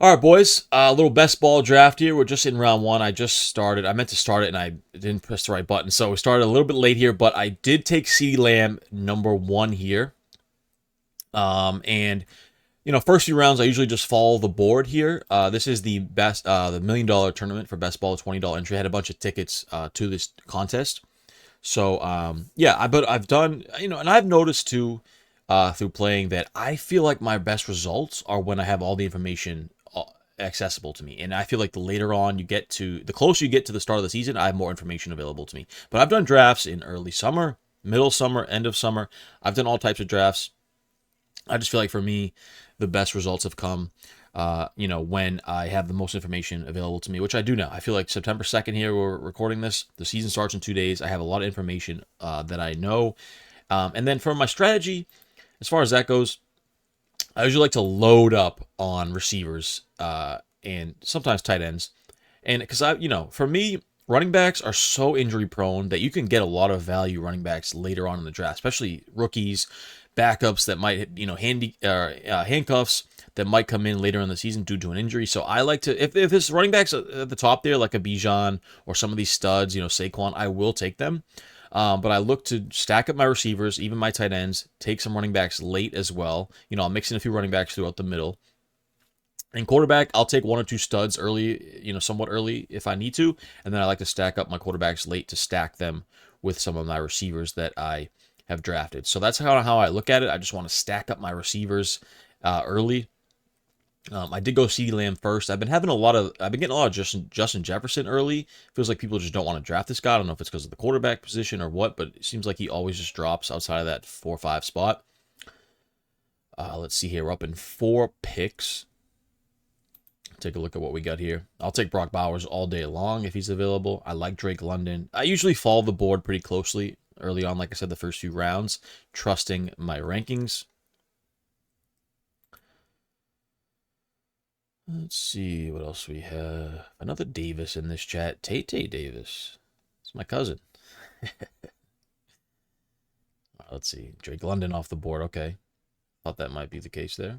All right, boys. A little best ball draft here. We're just in round one. I just started. I meant to start it, and I didn't press the right button. So we started a little bit late here, but I did take CeeDee Lamb number one here. And first few rounds, I usually just follow the board here. This is the best, the $1 million tournament for best ball, $20 entry. I had a bunch of tickets to this contest. So yeah, but I've done, and I've noticed too, through playing that I feel like my best results are when I have all the information accessible to me. And I feel like the later on you get to, the closer you get to the start of the season, I have more information available to me. But I've done drafts in early summer, middle summer, end of summer. I've done all types of drafts. I just feel like for me, the best results have come, when I have the most information available to me, which I do now. I feel like September 2nd here, we're recording this. The season starts in 2 days. I have a lot of information that I know. And then for my strategy, as far as that goes, I usually like to load up on receivers and sometimes tight ends. And because for me, running backs are so injury prone that you can get a lot of value running backs later on in the draft, especially rookies, backups that might, handcuffs that might come in later in the season due to an injury. So I like to, if this running back's at the top there, like a Bijan or some of these studs, Saquon, I will take them. But I look to stack up my receivers, even my tight ends, take some running backs late as well. I'll mix in a few running backs throughout the middle. And quarterback, I'll take one or two studs early, somewhat early if I need to. And then I like to stack up my quarterbacks late to stack them with some of my receivers that I have drafted. So that's kind of how I look at it. I just want to stack up my receivers early. I did go CeeDee Lamb first. I've been getting a lot of Justin Jefferson early. Feels like people just don't want to draft this guy. I don't know if it's because of the quarterback position or what, but it seems like he always just drops outside of that 4 or 5 spot. Let's see here. We're up in 4 picks. Take a look at what we got here. I'll take Brock Bowers all day long if he's available. I like Drake London. I usually follow the board pretty closely early on, like I said, the first few rounds, trusting my rankings. Let's see what else we have. Another Davis in this chat. Tay Davis. It's my cousin. Let's see. Drake London off the board. Okay. Thought that might be the case there.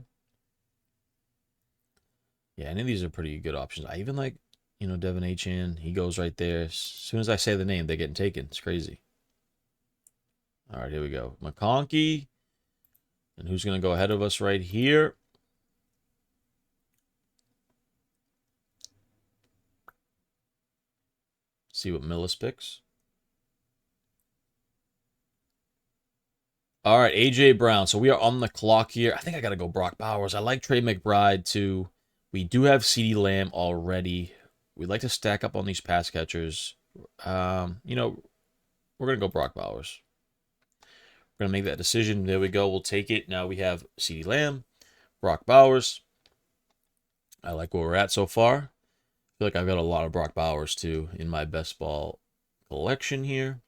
Yeah, any of these are pretty good options. I even like, Devin Achan. He goes right there. As soon as I say the name, they're getting taken. It's crazy. All right, here we go. McConkey. And who's going to go ahead of us right here? See what Millis picks. All right, A.J. Brown. So we are on the clock here. I think I got to go Brock Bowers. I like Trey McBride, too. We do have CeeDee Lamb already. We'd like to stack up on these pass catchers. We're going to go Brock Bowers. We're going to make that decision. There we go. We'll take it. Now we have CeeDee Lamb, Brock Bowers. I like where we're at so far. I feel like I've got a lot of Brock Bowers, too, in my best ball collection here.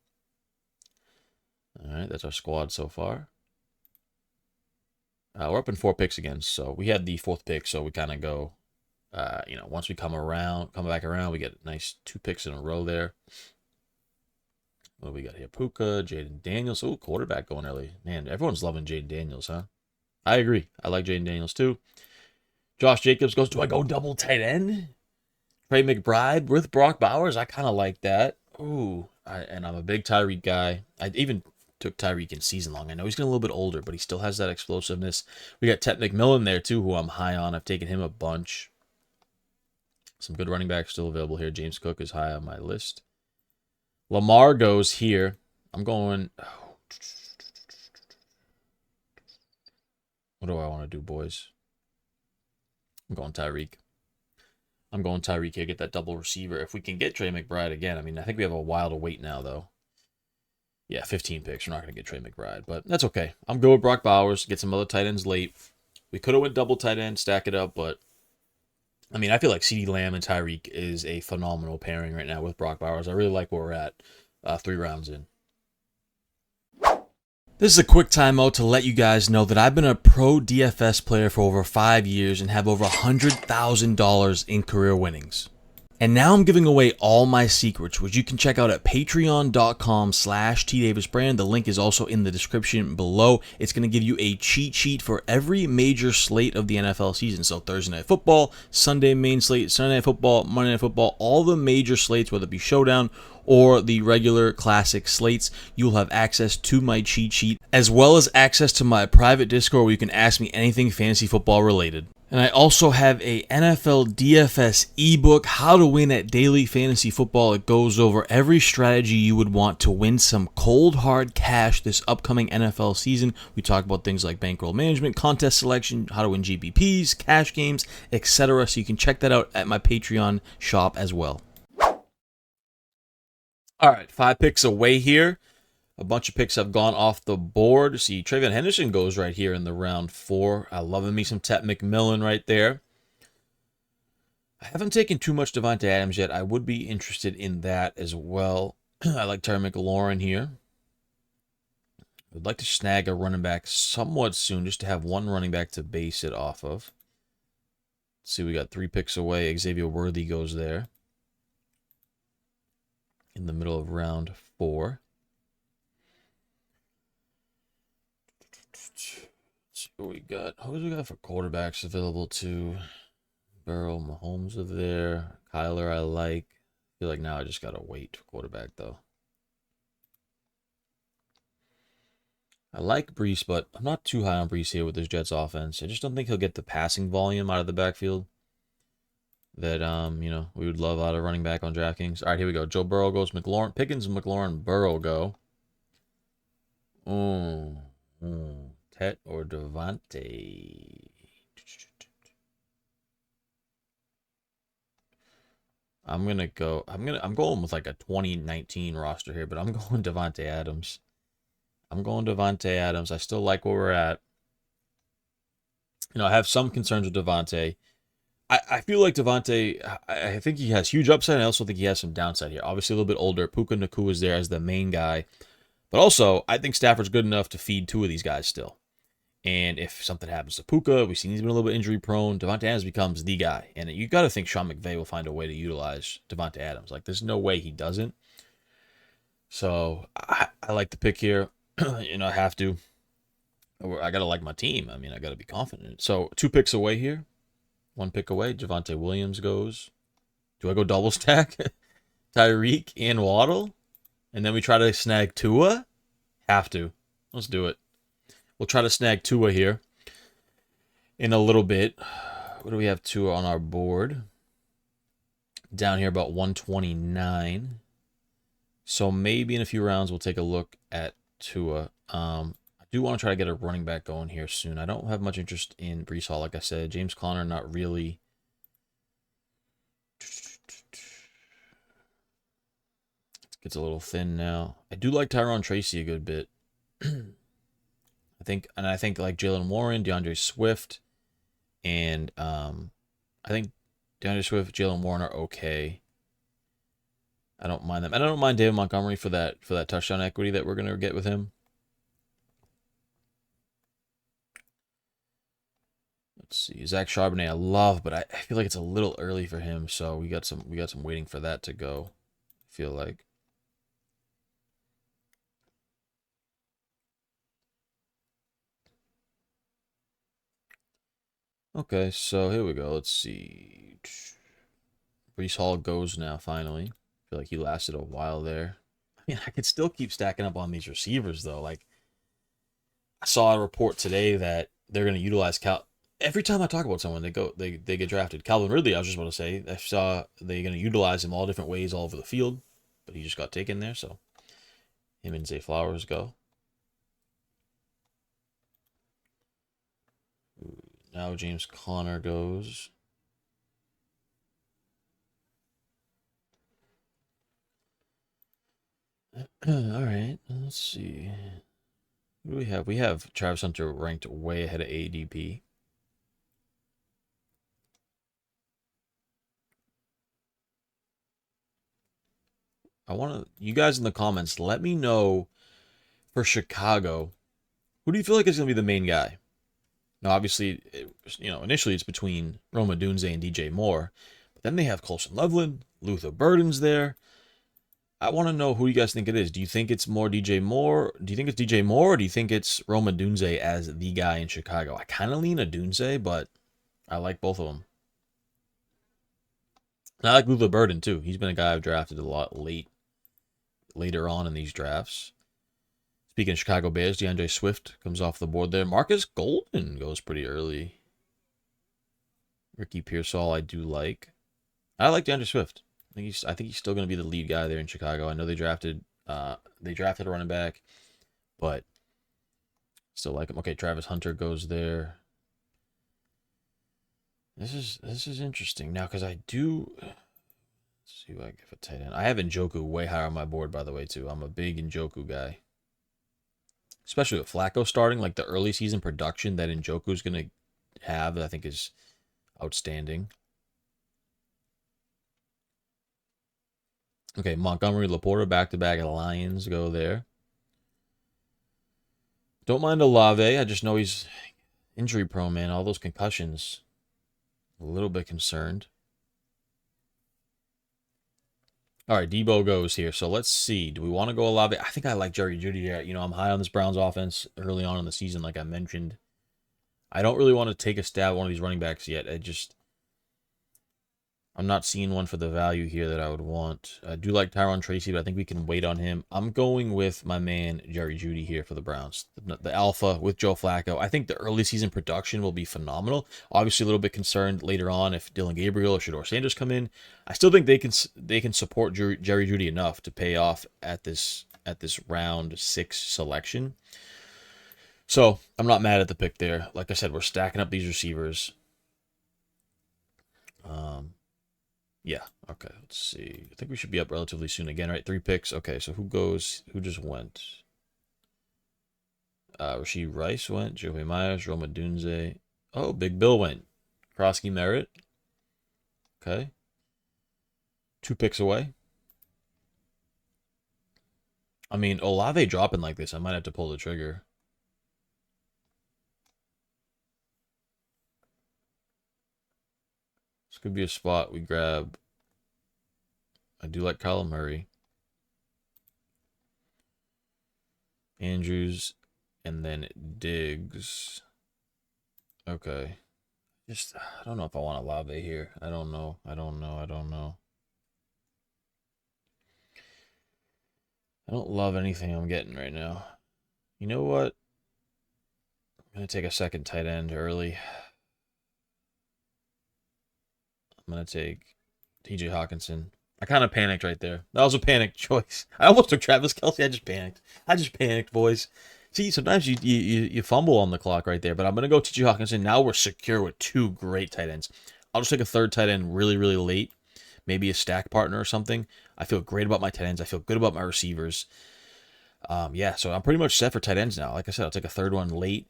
All right, that's our squad so far. We're up in 4 picks again, so we had the 4th pick, so we kind of go, once we come back around, we get a nice 2 picks in a row there. What do we got here? Puka, Jaden Daniels. Oh, quarterback going early. Man, everyone's loving Jaden Daniels, huh? I agree. I like Jaden Daniels, too. Josh Jacobs goes, do I go double tight end? Trey McBride with Brock Bowers? I kind of like that. Ooh, and I'm a big Tyreek guy. I even took Tyreek in season long. I know he's getting a little bit older, but he still has that explosiveness. We got Ted McMillan there, too, who I'm high on. I've taken him a bunch. Some good running backs still available here. James Cook is high on my list. Lamar goes here. I'm going... What do I want to do, boys? I'm going Tyreek. Here. Get that double receiver. If we can get Trey McBride again. I think we have a while to wait now, though. Yeah, 15 picks. We're not going to get Trey McBride, but that's okay. I'm good with Brock Bowers. Get some other tight ends late. We could have went double tight end, stack it up, but I feel like CeeDee Lamb and Tyreek is a phenomenal pairing right now with Brock Bowers. I really like where we're at 3 rounds in. This is a quick timeout to let you guys know that I've been a pro DFS player for over 5 years and have over $100,000 in career winnings. And now I'm giving away all my secrets, which you can check out at patreon.com/tdavisbrand. The link is also in the description below. It's going to give you a cheat sheet for every major slate of the NFL season. So Thursday Night Football, Sunday main slate, Sunday Night Football, Monday Night Football, all the major slates, whether it be Showdown or the regular classic slates, you'll have access to my cheat sheet, as well as access to my private Discord where you can ask me anything fantasy football related. And I also have a NFL DFS ebook, How to Win at Daily Fantasy Football. It goes over every strategy you would want to win some cold hard cash this upcoming NFL season. We talk about things like bankroll management, contest selection, how to win GPPs, cash games, etc. So you can check that out at my Patreon shop as well. All right, 5 picks away here. A bunch of picks have gone off the board. See, Travion Henderson goes right here in the round 4. I love me some Ted McMillan right there. I haven't taken too much Davante Adams yet. I would be interested in that as well. I like Terry McLaurin here. I'd like to snag a running back somewhat soon just to have one running back to base it off of. Let's see, we got 3 picks away. Xavier Worthy goes there in the middle of round 4. Let's see what we got. Who do we got for quarterbacks available to? Burrow, Mahomes are there. Kyler, I like. I feel like now I just gotta wait for quarterback though. I like Brees, but I'm not too high on Brees here with this Jets offense. I just don't think he'll get the passing volume out of the backfield that we would love out of running back on DraftKings. All right, here we go. Joe Burrow goes McLaurin. Pickens, McLaurin, Burrow go. Tet or Davante? I'm going with like a 2019 roster here, but I'm going Davante Adams. I still like where we're at. I have some concerns with Davante. I feel like Davante, I think he has huge upside. I also think he has some downside here. Obviously, a little bit older. Puka Nacua is there as the main guy. But also, I think Stafford's good enough to feed 2 of these guys still. And if something happens to Puka, we've seen he's been a little bit injury prone. Davante Adams becomes the guy. And you got to think Sean McVay will find a way to utilize Davante Adams. Like, there's no way he doesn't. So, I like the pick here. I have to. I got to like my team. I mean, I got to be confident. So, 2 picks away here. 1 pick away. Javonte Williams goes. Do I go double stack? Tyreek and Waddle? And then we try to snag Tua? Have to. Let's do it. We'll try to snag Tua here in a little bit. What do we have Tua on our board? Down here about 129. So maybe in a few rounds we'll take a look at Tua. I do want to try to get a running back going here soon. I don't have much interest in Brees Hall, like I said. James Conner, not really. It gets a little thin now. I do like Tyron Tracy a good bit. I think like Jalen Warren, DeAndre Swift, and I think DeAndre Swift, Jalen Warren are okay. I don't mind them. And I don't mind David Montgomery for that touchdown equity that we're gonna get with him. Let's see. Zach Charbonnet I love, but I feel like it's a little early for him, so we got some waiting for that to go. I feel like. Okay, so here we go. Let's see. Brees Hall goes now, finally. I feel like he lasted a while there. I mean, I could still keep stacking up on these receivers, though. Like, I saw a report today that they're going to utilize Every time I talk about someone, they get drafted. Calvin Ridley, I was just about to say. I saw they're going to utilize him all different ways all over the field, but he just got taken there, so him and Zay Flowers go. Now James Conner goes. All right, let's see. What do we have? We have Travis Hunter ranked way ahead of ADP. You guys in the comments, let me know for Chicago, who do you feel like is going to be the main guy? Now, obviously, initially it's between Rome Odunze and DJ Moore. But Then they have Colson Loveland, Luther Burden's there. I want to know who you guys think it is. Do you think it's more DJ Moore? Do you think it's DJ Moore, or do you think it's Roma Dunze as the guy in Chicago? I kind of lean a Dunze, but I like both of them. And I like Luther Burden too. He's been a guy I've drafted a lot later on in these drafts. Speaking of Chicago Bears, DeAndre Swift comes off the board there. Marcus Golden goes pretty early. Ricky Pearsall, I do like. I like DeAndre Swift. I think he's still going to be the lead guy there in Chicago. I know they drafted a running back, but still like him. Okay, Travis Hunter goes there. This is interesting now because I do. Let's see if I give a tight end. I have Njoku way higher on my board, by the way, too. I'm a big Njoku guy, especially with Flacco starting. Like the early season production that Njoku is going to have, I think is outstanding. Okay, Montgomery, Laporta, back-to-back Lions go there. Don't mind Olave. I just know he's injury-prone, man. All those concussions. A little bit concerned. All right, Debo goes here. So let's see. Do we want to go Olave? I think I like Jerry Jeudy here. You know, I'm high on this Browns offense early on in the season, like I mentioned. I don't really want to take a stab at one of these running backs yet. I'm not seeing one for the value here that I would want. I do like Tyron Tracy, but I think we can wait on him. I'm going with my man, Jerry Jeudy, here for the Browns. The alpha with Joe Flacco. I think the early season production will be phenomenal. Obviously, a little bit concerned later on if Dylan Gabriel or Shador Sanders come in. I still think they can support Jerry Jeudy enough to pay off at this round 6 selection. So, I'm not mad at the pick there. Like I said, we're stacking up these receivers. Yeah, okay, let's see. I think we should be up relatively soon again, right? 3 picks. Okay, so who just went? Rashee Rice went, Joey Myers, Roma Dunze. Oh, Big Bill went. Krosky Merritt. Okay. 2 picks away. I mean, Olave dropping like this, I might have to pull the trigger. This could be a spot we grab. I do like Kyler Murray. Andrews, and then Diggs. Okay. I don't know if I want Olave here. I don't know. I don't love anything I'm getting right now. You know what? I'm going to take a second tight end early. I'm going to take TJ Hawkinson. I kind of panicked right there. That was a panicked choice. I almost took Travis Kelce. I just panicked, boys. See, sometimes you fumble on the clock right there, but I'm going to go TJ Hawkinson. Now we're secure with 2 great tight ends. I'll just take a third tight end really, really late. Maybe a stack partner or something. I feel great about my tight ends. I feel good about my receivers. Yeah, so I'm pretty much set for tight ends now. Like I said, I'll take a third one late.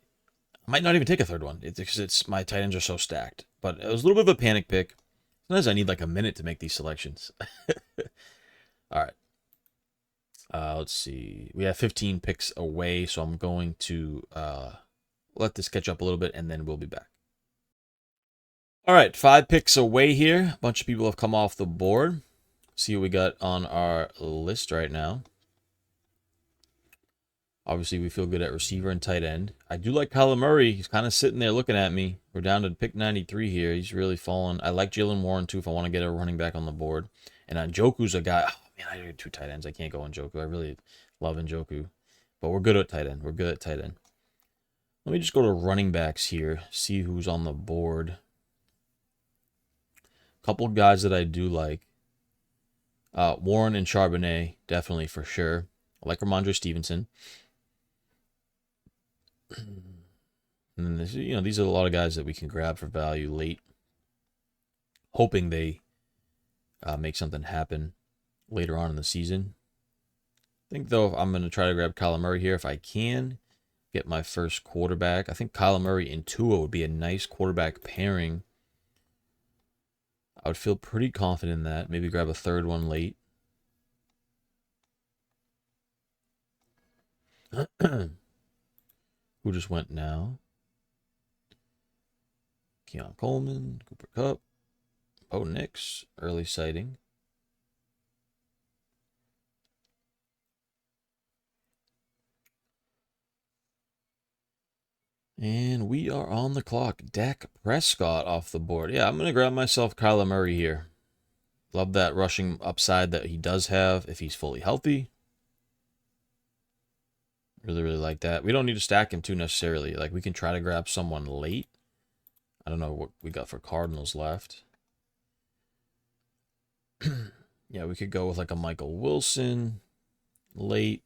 I might not even take a third one. It's my tight ends are so stacked. But it was a little bit of a panic pick. Sometimes I need like a minute to make these selections. All right. Let's see. We have 15 picks away, so I'm going to let this catch up a little bit, and then we'll be back. All right, 5 picks away here. A bunch of people have come off the board. See what we got on our list right now. Obviously, we feel good at receiver and tight end. I do like Kyler Murray. He's kind of sitting there looking at me. We're down to pick 93 here. He's really fallen. I like Jalen Warren, too, if I want to get a running back on the board. And Njoku's a guy. Oh, man, I got 2 tight ends. I can't go Njoku. I really love Njoku. But we're good at tight end. Let me just go to running backs here. See who's on the board. A couple guys that I do like. Warren and Charbonnet, definitely for sure. I like Ramondre Stevenson. And then these are a lot of guys that we can grab for value late, hoping they make something happen later on in the season. I think, though, I'm going to try to grab Kyler Murray here if I can get my first quarterback. I think Kyler Murray and Tua would be a nice quarterback pairing. I would feel pretty confident in that. Maybe grab a third one late. Who just went now? Keon Coleman, Cooper Kupp. Oh, Knicks. Early sighting. And we are on the clock. Dak Prescott off the board. Yeah, I'm going to grab myself Kyler Murray here. Love that rushing upside that he does have if he's fully healthy. Really, really like that. We don't need to stack him too necessarily. Like, we can try to grab someone late. I don't know what we got for Cardinals left. Yeah, we could go with like a Michael Wilson late.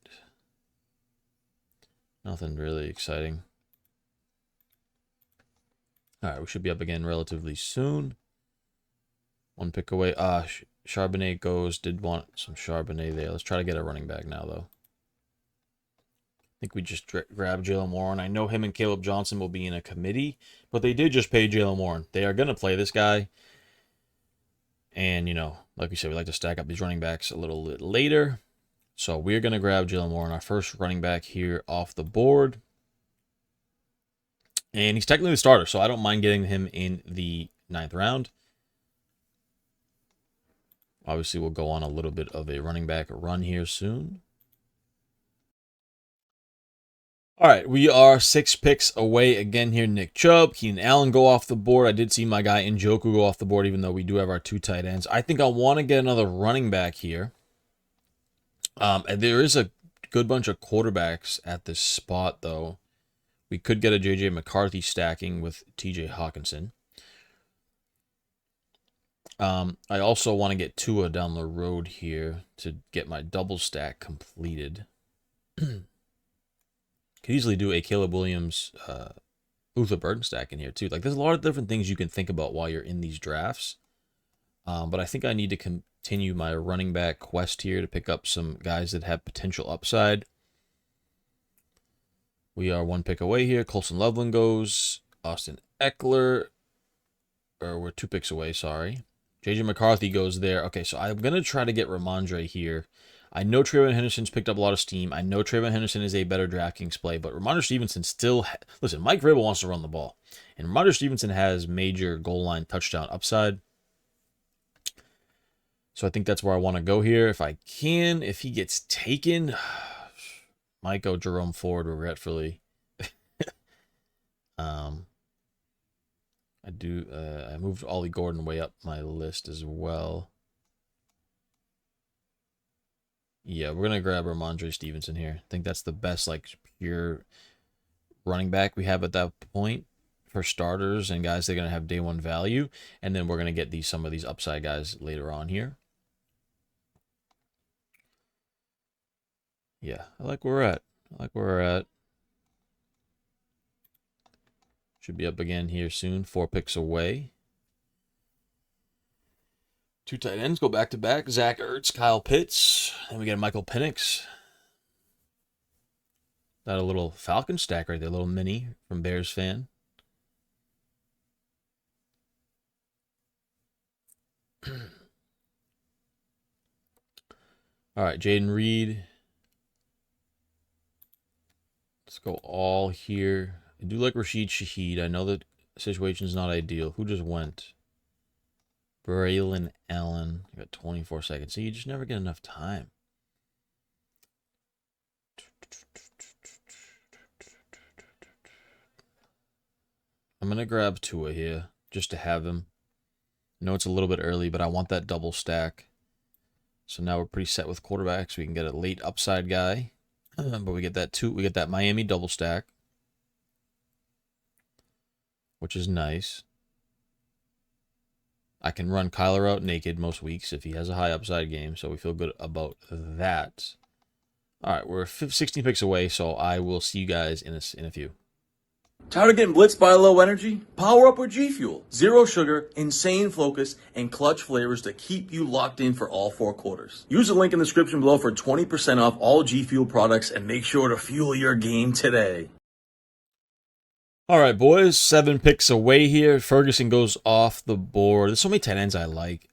Nothing really exciting. All right, we should be up again relatively soon. One pick away. Charbonnet goes. Did want some Charbonnet there. Let's try to get a running back now, though. I think we just grab Jalen Warren. I know him and Caleb Johnson will be in a committee, but they did just pay Jalen Warren. They are going to play this guy. And, you know, like we said, we like to stack up these running backs a little bit later. So we're going to grab Jalen Warren, our first running back here off the board. And he's technically the starter, so I don't mind getting him in the 9th round. Obviously, we'll go on a little bit of a running back run here soon. All right, we are 6 picks away again here. Nick Chubb, Keenan Allen go off the board. I did see my guy Njoku go off the board, even though we do have our 2 tight ends. I think I want to get another running back here. And there is a good bunch of quarterbacks at this spot, though. We could get a J.J. McCarthy stacking with T.J. Hawkinson. I also want to get Tua down the road here to get my double stack completed. Could easily do a Caleb Williams, Luther Burden stack in here too. Like, there's a lot of different things you can think about while you're in these drafts. But I think I need to continue my running back quest here to pick up some guys that have potential upside. We are 1 pick away here. Colson Loveland goes. Austin Eckler. Or we're 2 picks away, sorry. J.J. McCarthy goes there. Okay, so I'm going to try to get Ramondre here. I know Trayvon Henderson's picked up a lot of steam. I know Trayvon Henderson is a better DraftKings play, but Ramondre Stevenson still... Listen, Mike Vrabel wants to run the ball. And Ramondre Stevenson has major goal line touchdown upside. So I think that's where I want to go here. If I can, if he gets taken... Might go Jerome Ford regretfully. I moved Ollie Gordon way up my list as well. Yeah, we're gonna grab Ramondre Stevenson here. I think that's the best like pure running back we have at that point for starters and guys that are gonna have day 1 value. And then we're gonna get some of these upside guys later on here. Yeah, I like where we're at. Should be up again here soon. 4 picks away. 2 tight ends go back to back. Zach Ertz, Kyle Pitts. Then we get Michael Penix. That a little Falcon stack right there. A little mini from Bears fan. All right, Jaden Reed. Let's go all here. I do like Rashid Shaheed. I know the situation is not ideal. Who just went? Braylon Allen. You got 24 seconds. So you just never get enough time. I'm going to grab Tua here just to have him. I know it's a little bit early, but I want that double stack. So now we're pretty set with quarterbacks. We can get a late upside guy. But we get that Miami double stack, which is nice. I can run Kyler out naked most weeks if he has a high upside game, so we feel good about that. All right, we're 16 picks away, so I will see you guys in a few. Tired of getting blitzed by low energy? Power up with G Fuel. Zero sugar, insane focus, and clutch flavors to keep you locked in for all 4 quarters. Use the link in the description below for 20% off all G Fuel products and make sure to fuel your game today. All right, boys, 7 picks away here. Ferguson goes off the board. There's so many tight ends I like.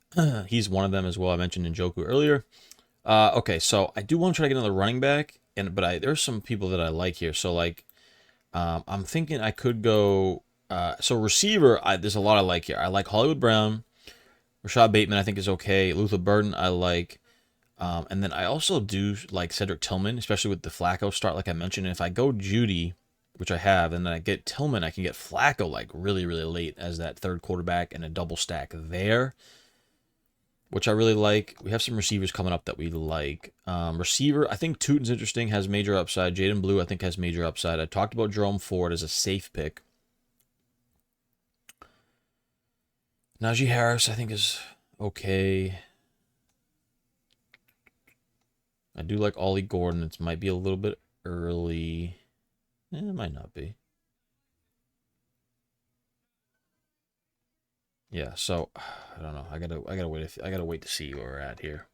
He's one of them as well. I mentioned Njoku earlier. Okay, so I do want to try to get another running back, but there's some people that I like here. So, like, I'm thinking I could go... so receiver, there's a lot I like here. I like Hollywood Brown, Rashad Bateman, I think, is okay. Luther Burden, I like. And then I also do like Cedric Tillman, especially with the Flacco start, like I mentioned. And if I go Judy, which I have, and then I get Tillman, I can get Flacco like really, really late as that third quarterback and a double stack there, which I really like. We have some receivers coming up that we like. Receiver, I think Tootin's interesting, has major upside. Jaden Blue, I think, has major upside. I talked about Jerome Ford as a safe pick. Najee Harris, I think, is okay. I do like Ollie Gordon. It might be a little bit early. It might not be. Yeah, so I don't know. I gotta wait to see where we're at here.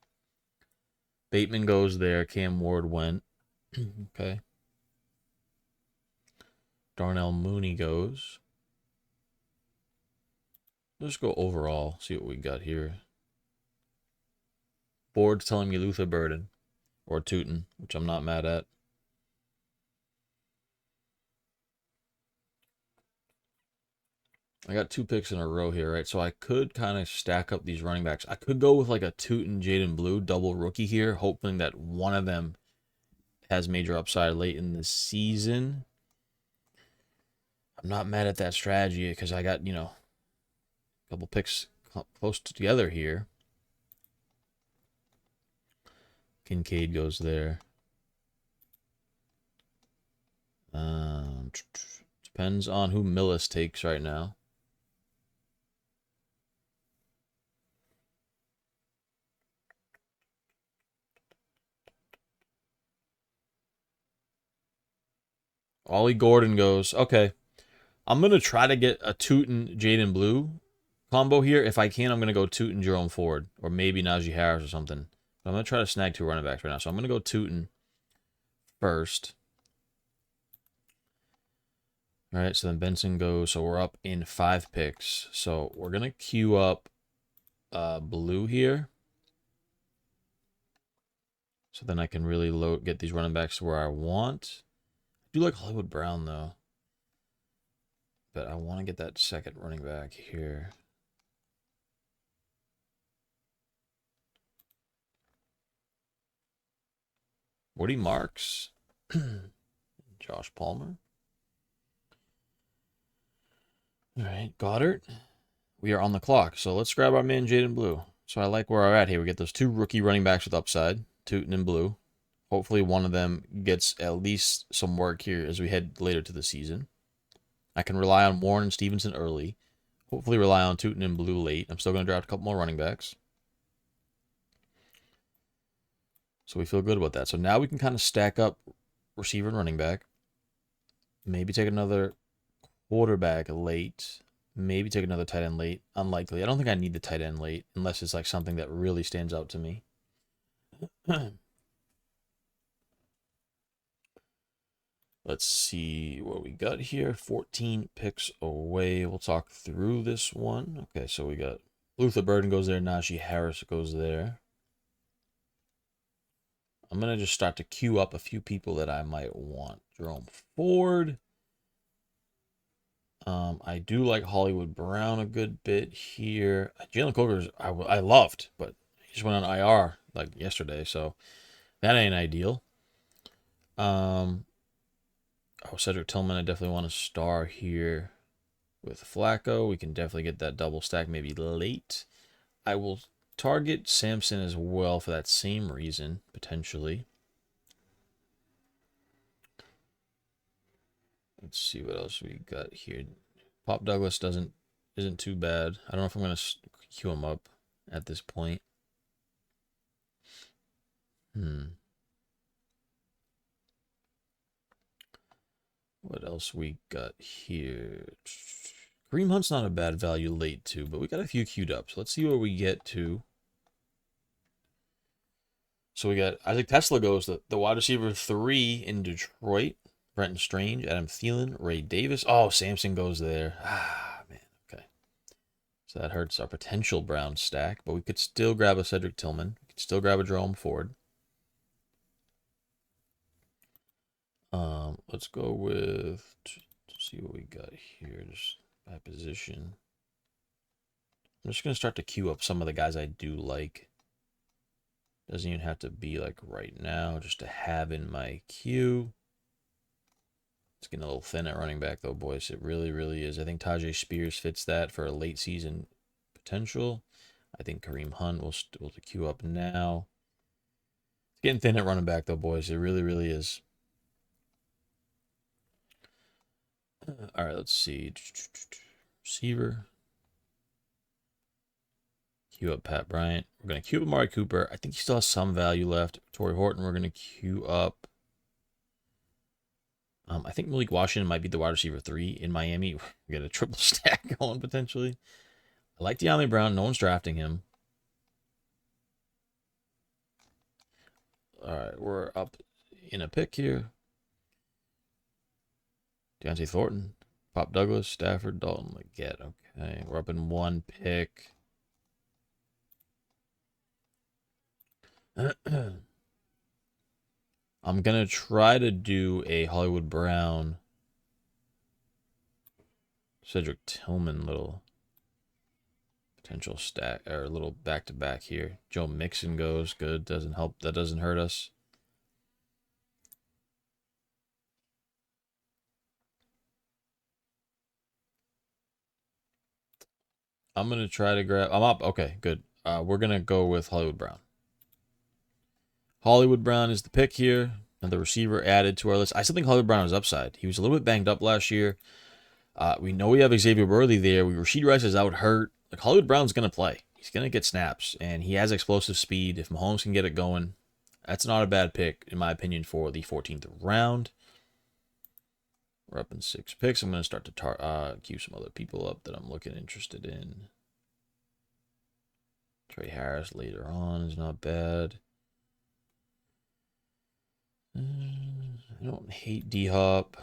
Bateman goes there. Cam Ward went. Okay. Darnell Mooney goes. Let's go overall. See what we got here. Board's telling me Luther Burden or Tootin, which I'm not mad at. I got 2 picks in a row here, right? So I could kind of stack up these running backs. I could go with like a Tootin, Jaden Blue double rookie here, hoping that one of them has major upside late in the season. I'm not mad at that strategy because I got, a couple picks close together here. Kincaid goes there. Depends on who Millis takes right now. Ollie Gordon goes. Okay. I'm going to try to get a Tootin, Jaden Blue combo here. If I can, I'm going to go Tootin, Jerome Ford, or maybe Najee Harris or something. But I'm going to try to snag 2 running backs right now. So I'm going to go Tootin first. All right, so then Benson goes. So we're up in 5 picks. So we're going to queue up Blue here. So then I can really get these running backs to where I want. I do like Hollywood Brown, though. But I want to get that second running back here. Woody Marks. Josh Palmer. All right, Goddard. We are on the clock, so let's grab our man Jaden Blue. So I like where we're at here. We get those 2 rookie running backs with upside, Tootin and Blue. Hopefully one of them gets at least some work here as we head later to the season. I can rely on Warren and Stevenson early. Hopefully rely on Tootin and Blue late. I'm still going to draft a couple more running backs. So we feel good about that. So now we can kind of stack up receiver and running back. Maybe take another quarterback late. Maybe take another tight end late. Unlikely. I don't think I need the tight end late unless it's like something that really stands out to me. Let's see what we got here. 14 picks away. We'll talk through this one. Okay, so we got Luther Burden goes there. Najee Harris goes there. I'm going to just start to queue up a few people that I might want. Jerome Ford. I do like Hollywood Brown a good bit here. Jalen Coker's I loved, but he just went on IR like yesterday, so that ain't ideal. Cedric Tillman, I definitely want to star here with Flacco. We can definitely get that double stack maybe late. I will target Samson as well for that same reason, potentially. Let's see what else we got here. Pop Douglas isn't too bad. I don't know if I'm going to queue him up at this point. What else we got here? Kareem Hunt's not a bad value late too, but we got a few queued up. So let's see where we get to. So we got Isaac Tesla goes the wide receiver 3 in Detroit. Brenton Strange, Adam Thielen, Ray Davis. Oh, Samson goes there. Ah, man. Okay. So that hurts our potential Brown stack, but we could still grab a Cedric Tillman. We could still grab a Jerome Ford. Let's go with, let's see what we got here, just by position. I'm just going to start to queue up some of the guys I do like. Doesn't even have to be like right now, just to have in my queue. It's getting a little thin at running back though, boys. It really, really is. I think Tajay Spears fits that for a late season potential. I think Kareem Hunt will queue up now. It's getting thin at running back though, boys. It really, really is. All right, let's see. Receiver. Queue up Pat Bryant. We're going to queue up Amari Cooper. I think he still has some value left. Torrey Horton, we're going to queue up. I think Malik Washington might be the wide receiver 3 in Miami. We got a triple stack going potentially. I like De'Ami Brown. No one's drafting him. All right, we're up in a pick here. Deontay Thornton, Pop Douglas, Stafford, Dalton Leggett. Okay, we're up in 1 pick. I'm going to try to do a Hollywood Brown, Cedric Tillman little potential stack, or a little back-to-back here. Joe Mixon goes. Good. Doesn't help. That doesn't hurt us. I'm going to try to grab. I'm up. Okay, good. We're going to go with Hollywood Brown. Hollywood Brown is the pick here. Another receiver added to our list. I still think Hollywood Brown is upside. He was a little bit banged up last year. We know we have Xavier Worthy there. Rashid Rice is out hurt. Like, Hollywood Brown's going to play. He's going to get snaps, and he has explosive speed. If Mahomes can get it going, that's not a bad pick, in my opinion, for the 14th round. We're up in 6 picks. I'm going to start to queue some other people up that I'm looking interested in. Trey Harris later on is not bad. I don't hate D-Hop.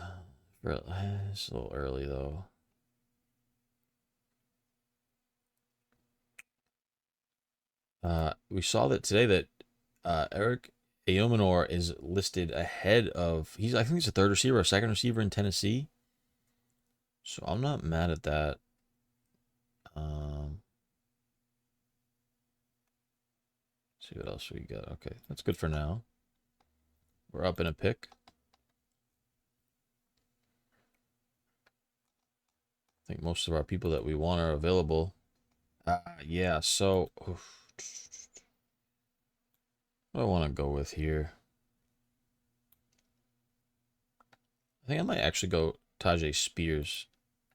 It's a little early, though. We saw that today that Eric Ayomanor is listed ahead of... I think he's a 3rd receiver, a 2nd receiver in Tennessee. So I'm not mad at that. See what else we got. Okay, that's good for now. We're up in a pick. I think most of our people that we want are available. Yeah, so... Oof. What do I want to go with here? I think I might actually go Tajay Spears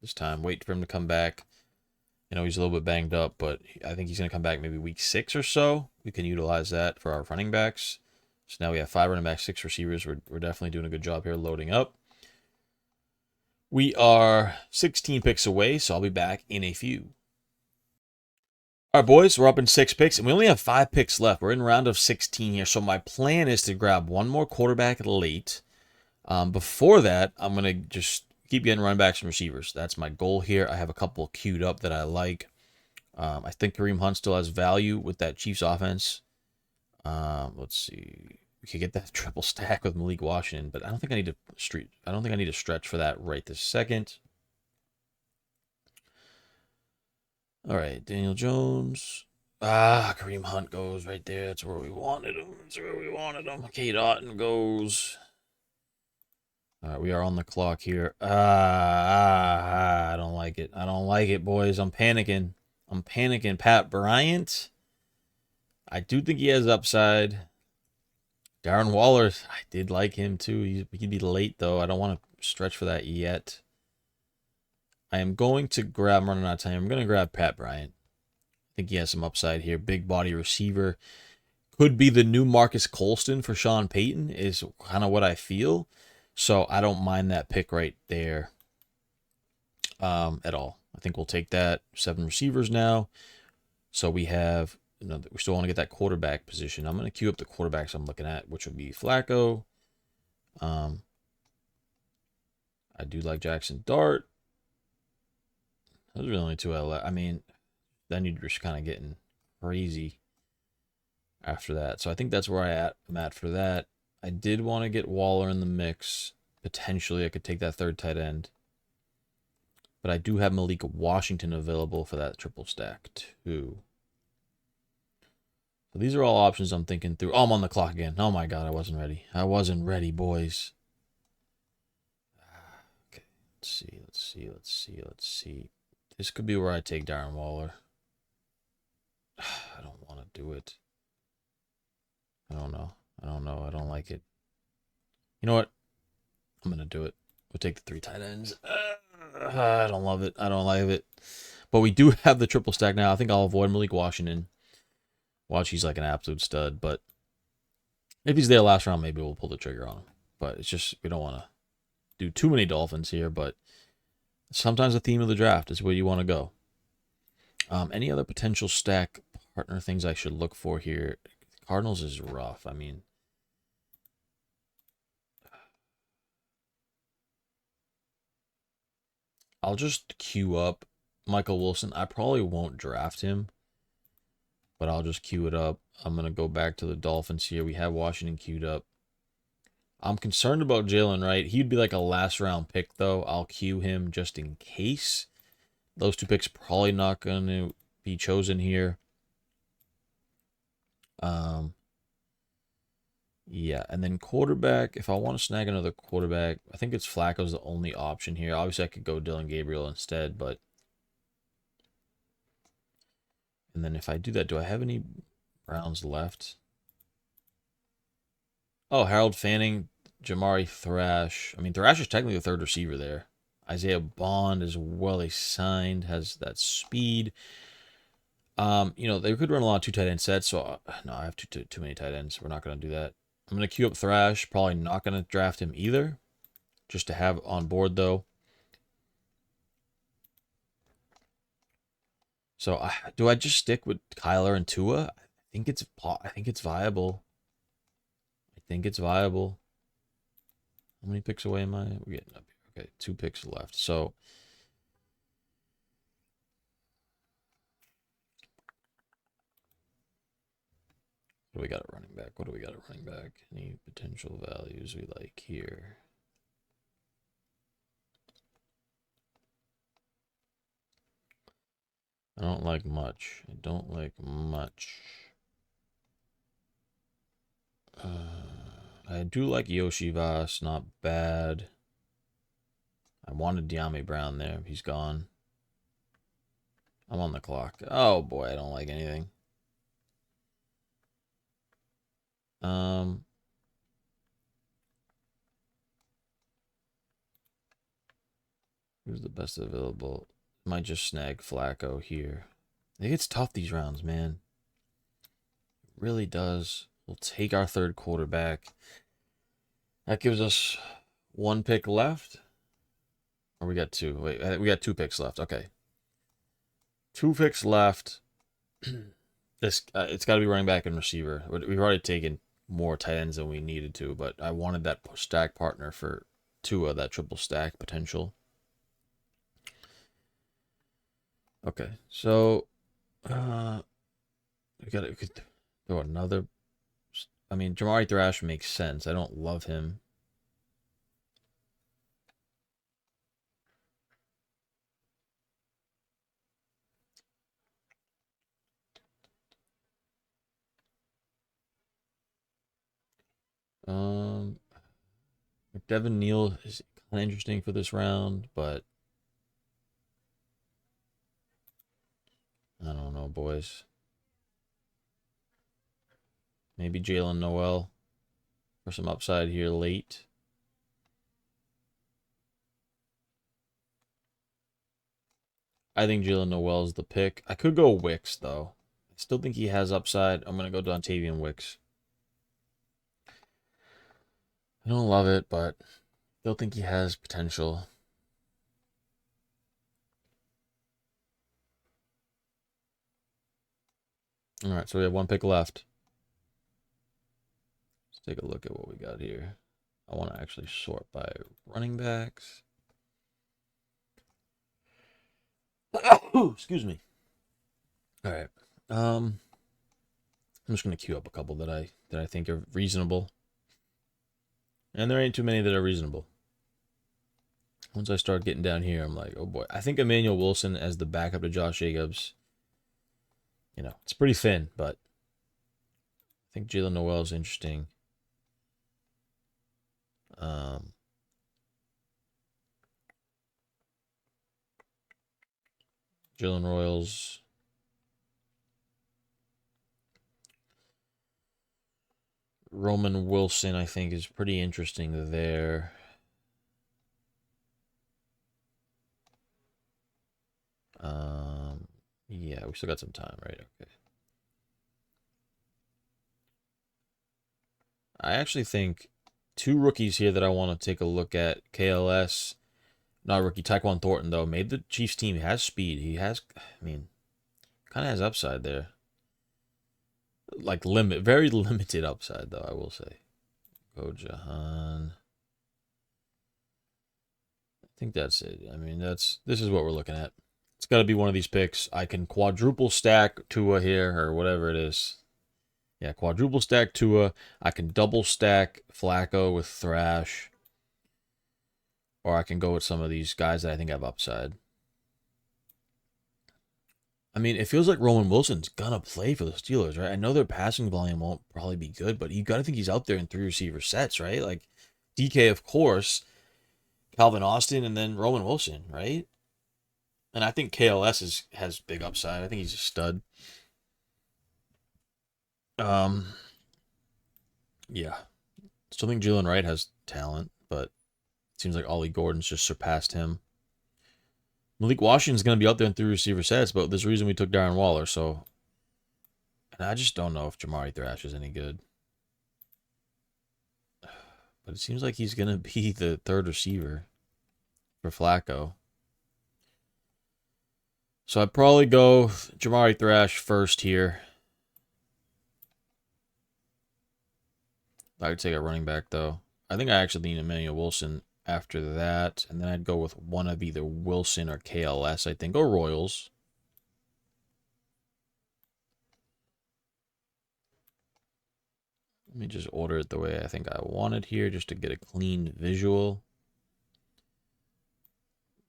this time. Wait for him to come back. You know, he's a little bit banged up, but I think he's going to come back maybe week 6 or so. We can utilize that for our running backs. So now we have 5 running backs, 6 receivers. We're definitely doing a good job here loading up. We are 16 picks away, so I'll be back in a few. All right, boys, we're up in 6 picks, and we only have 5 picks left. We're in round of 16 here, so my plan is to grab one more quarterback late. Before that, I'm going to just keep getting running backs and receivers. That's my goal here. I have a couple queued up that I like. I think Kareem Hunt still has value with that Chiefs offense. Let's see. We could get that triple stack with Malik Washington, but I don't think I need to stretch for that right this second. All right, Daniel Jones. Kareem Hunt goes right there. That's where we wanted him. Kate Otten goes. All right, we are on the clock here. I don't like it. I don't like it, boys. I'm panicking. Pat Bryant. I do think he has upside. Darren Waller, I did like him too. He could be late, though. I don't want to stretch for that yet. I am going to grab, I'm running out of time. I'm going to grab Pat Bryant. I think he has some upside here. Big body receiver. Could be the new Marcus Colston for Sean Payton is kind of what I feel. So I don't mind that pick right there at all. I think we'll take that. 7 receivers now. So we have, we still want to get that quarterback position. I'm going to queue up the quarterbacks I'm looking at, which would be Flacco. I do like Jackson Dart. Those are the only 2 I like. I mean, then you're just kind of getting crazy after that. So I think that's where I'm at for that. I did want to get Waller in the mix. Potentially, I could take that 3rd tight end. But I do have Malik Washington available for that triple stack too. So these are all options I'm thinking through. Oh, I'm on the clock again. Oh my god, I wasn't ready. I wasn't ready, boys. Okay, let's see. This could be where I take Darren Waller. I don't want to do it. I don't know. I don't like it. You know what? I'm gonna do it. We'll take the 3 tight ends. I don't love it. I don't like it. But we do have the triple stack now. I think I'll avoid Malik Washington. Watch, he's like an absolute stud. But if he's there last round, maybe we'll pull the trigger on him. But it's just, we don't want to do too many Dolphins here. But sometimes the theme of the draft is where you want to go. Any other potential stack partner things I should look for here? Cardinals is rough. I mean, I'll just queue up Michael Wilson. I probably won't draft him, but I'll just queue it up. I'm going to go back to the Dolphins here. We have Washington queued up. I'm concerned about Jalen Wright. He'd be like a last round pick, though. I'll queue him just in case. Those 2 picks probably not going to be chosen here. Yeah, and then quarterback, if I want to snag another quarterback, I think it's Flacco's the only option here. Obviously, I could go Dylan Gabriel instead, but... And then if I do that, do I have any rounds left? Oh, Harold Fanning, Jamari Thrash. I mean, Thrash is technically the 3rd receiver there. Isaiah Bond as well, they signed, has that speed. You know, they could run a lot of 2 tight end sets, so no, I have too many tight ends. We're not going to do that. I'm going to queue up Thrash. Probably not going to draft him either. Just to have on board, though. So, do I just stick with Kyler and Tua? I think it's viable. I think it's viable. How many picks away am I? We're getting up here. Okay, 2 picks left. So, what do we got at running back? What do we got at running back? Any potential values we like here? I don't like much. I don't like much. I do like Yoshi Voss. Not bad. I wanted De'Ami Brown there. He's gone. I'm on the clock. Oh, boy. I don't like anything. Who's the best available? Might just snag Flacco here. It gets tough these rounds, man. It really does. We'll take our 3rd quarterback. That gives us 1 pick left. Or we got 2. Wait, we got 2 picks left. Okay. 2 picks left. It's got to be running back and receiver. We've already taken more tight ends than we needed to, but I wanted that stack partner for Tua, that triple stack potential. Okay, so we could throw another. I mean, Jamari Thrash makes sense. I don't love him. Devin Neal is kind of interesting for this round, but I don't know, boys. Maybe Jalen Noel for some upside here late. I think Jalen Noel's the pick. I could go Wicks, though. I still think he has upside. I'm going to go Dontavian Wicks. I don't love it, but still think he has potential. All right, so we have 1 pick left. Let's take a look at what we got here. I want to actually sort by running backs. Excuse me. All right. I'm just going to queue up a couple that I think are reasonable. And there ain't too many that are reasonable. Once I start getting down here, I'm like, oh boy. I think Emmanuel Wilson as the backup to Josh Jacobs, it's pretty thin, but I think Jalen Noel is interesting. Um, Jalen Royals. Roman Wilson, I think, is pretty interesting there. Yeah, we still got some time, right? Okay. I actually think two rookies here that I want to take a look at. KLS, not rookie, Tyquan Thornton, though, made the Chiefs team. He has speed. He has, kind of has upside there. Like, very limited upside, though, I will say. Go Jahan. I think that's it. This is what we're looking at. It's got to be one of these picks. I can quadruple stack Tua here, or whatever it is. Yeah, quadruple stack Tua. I can double stack Flacco with Thrash. Or I can go with some of these guys that I think have upside. It feels like Roman Wilson's gonna play for the Steelers, right? I know their passing volume won't probably be good, but you gotta think he's out there in 3 receiver sets, right? Like DK, of course, Calvin Austin, and then Roman Wilson, right? And I think KLS has big upside. I think he's a stud. Yeah. Still think Jalen Wright has talent, but it seems like Ollie Gordon's just surpassed him. Malik Washington's going to be out there in 3 receiver sets, but there's a reason we took Darren Waller, so. And I just don't know if Jamari Thrash is any good. But it seems like he's going to be the third receiver for Flacco. So I'd probably go Jamari Thrash first here. I would take a running back, though. I think I actually lean Emmanuel Wilson after that. And then I'd go with one of either Wilson or KLS, I think, or Royals. Let me just order it the way I think I want it here, just to get a clean visual.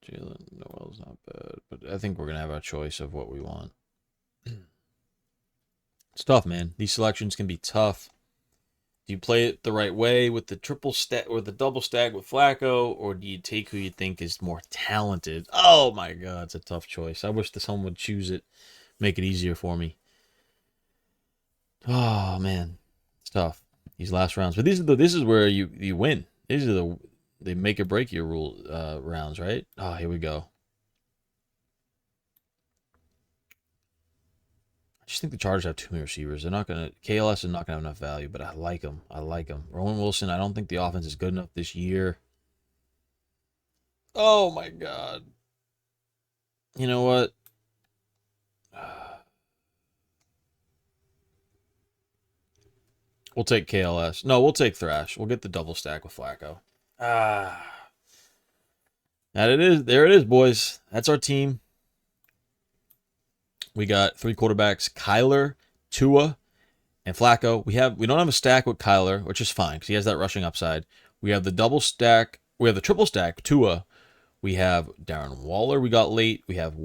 Jalen Noel's not bad, but I think we're going to have our choice of what we want. It's tough, man. These selections can be tough. Do you play it the right way with the triple stack or the double stack with Flacco, or do you take who you think is more talented? Oh my God, it's a tough choice. I wish that someone would choose it, make it easier for me. Oh man, it's tough. These last rounds, but this is where you win. These are they make or break your rounds, right? Oh, here we go. I just think the Chargers have too many receivers. They're not gonna. KLS is not gonna have enough value, but I like them. I like them. Roman Wilson. I don't think the offense is good enough this year. Oh my God. You know what? We'll take KLS. No, we'll take Thrash. We'll get the double stack with Flacco. That it is. There it is, boys. That's our team. We got 3 quarterbacks: Kyler, Tua, and Flacco. We don't have a stack with Kyler, which is fine because he has that rushing upside. We have the double stack. We have the triple stack Tua. We have Darren Waller. We got late. We have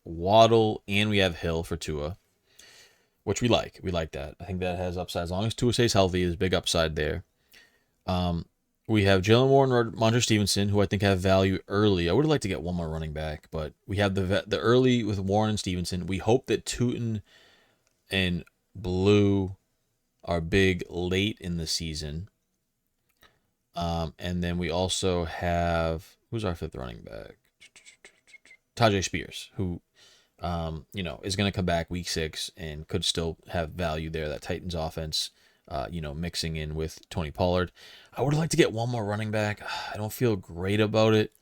Waddle, and we have Hill for Tua, which we like. We like that. I think that has upside as long as Tua stays healthy. There's big upside there. We have Jalen Moore and Ramondre Stevenson, who I think have value early. I would like to get one more running back, but we have the early with Warren and Stevenson. We hope that Tootin and Blue are big late in the season. And then we also have, who's our 5th running back? Tajay Spears, who, is going to come back week 6 and could still have value there. That Titans offense, mixing in with Tony Pollard. I would like to get one more running back. I don't feel great about it,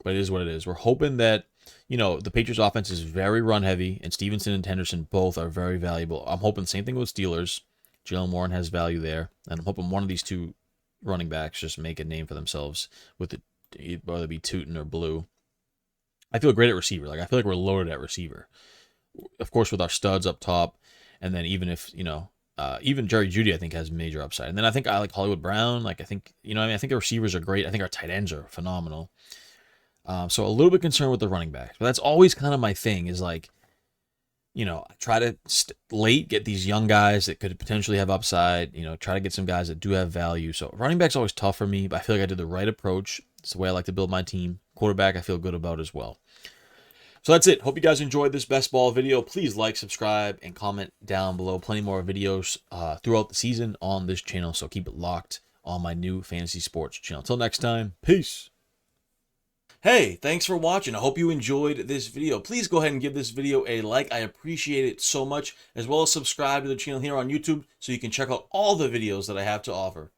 but it is what it is. We're hoping that, the Patriots offense is very run heavy, and Stevenson and Henderson both are very valuable. I'm hoping the same thing with Steelers. Jalen Warren has value there, and I'm hoping one of these 2 running backs just make a name for themselves with whether it be Tootin or Blue. I feel great at receiver. I feel like we're loaded at receiver. Of course, with our studs up top, and then even if, Even Jerry Jeudy, I think, has major upside. And then I think I like Hollywood Brown. Like I think, I think the receivers are great. I think our tight ends are phenomenal. So a little bit concerned with the running backs, but that's always kind of my thing. Is like, I try to late get these young guys that could potentially have upside. Try to get some guys that do have value. So running back's always tough for me, but I feel like I did the right approach. It's the way I like to build my team. Quarterback, I feel good about as well. So that's it. Hope you guys enjoyed this best ball video. Please like, subscribe, and comment down below. Plenty more videos throughout the season on this channel, so keep it locked on my new fantasy sports channel. Until next time, peace. Hey, thanks for watching. I hope you enjoyed this video. Please go ahead and give this video a like. I appreciate it so much, as well as subscribe to the channel here on YouTube so you can check out all the videos that I have to offer.